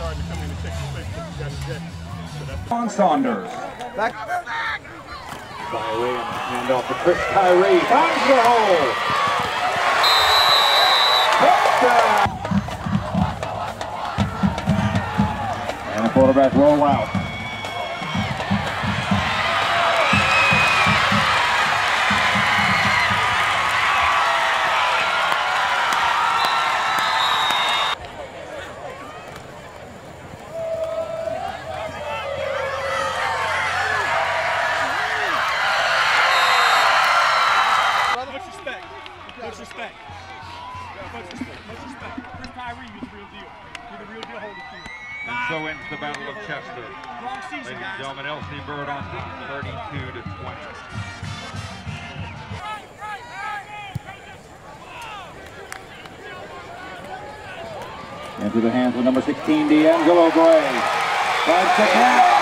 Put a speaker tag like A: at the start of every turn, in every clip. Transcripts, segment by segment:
A: starting to come in and take the space that you got ejected. So that's
B: on Saunders.
C: Back. Kyrie and hand off to Chris Kyrie. Finds the hole. Touchdown. And the quarterback roll out.
A: Much respect. Much respect. Chris Kyrie, you're the real deal. You're the real deal holding field.
D: And so ends the Battle of Chester.
A: Wrong season,
D: Ladies and gentlemen, LC Bird on top, 32-20.
C: Into the hands of number 16, D'Angelo Gray. Finds the pass.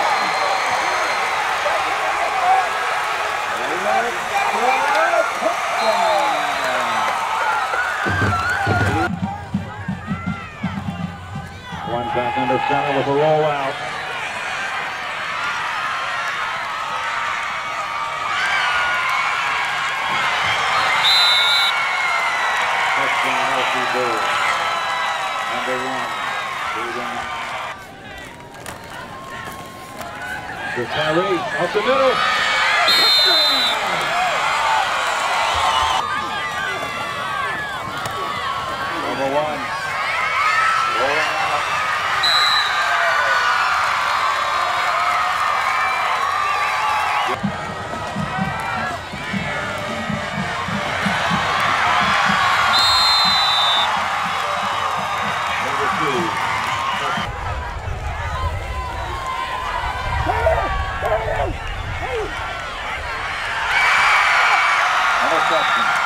C: One back under center with a rollout. Touchdown, LC Bird. Number 1. To Kyrie, up the middle. Number 1. Rolling out. Interception.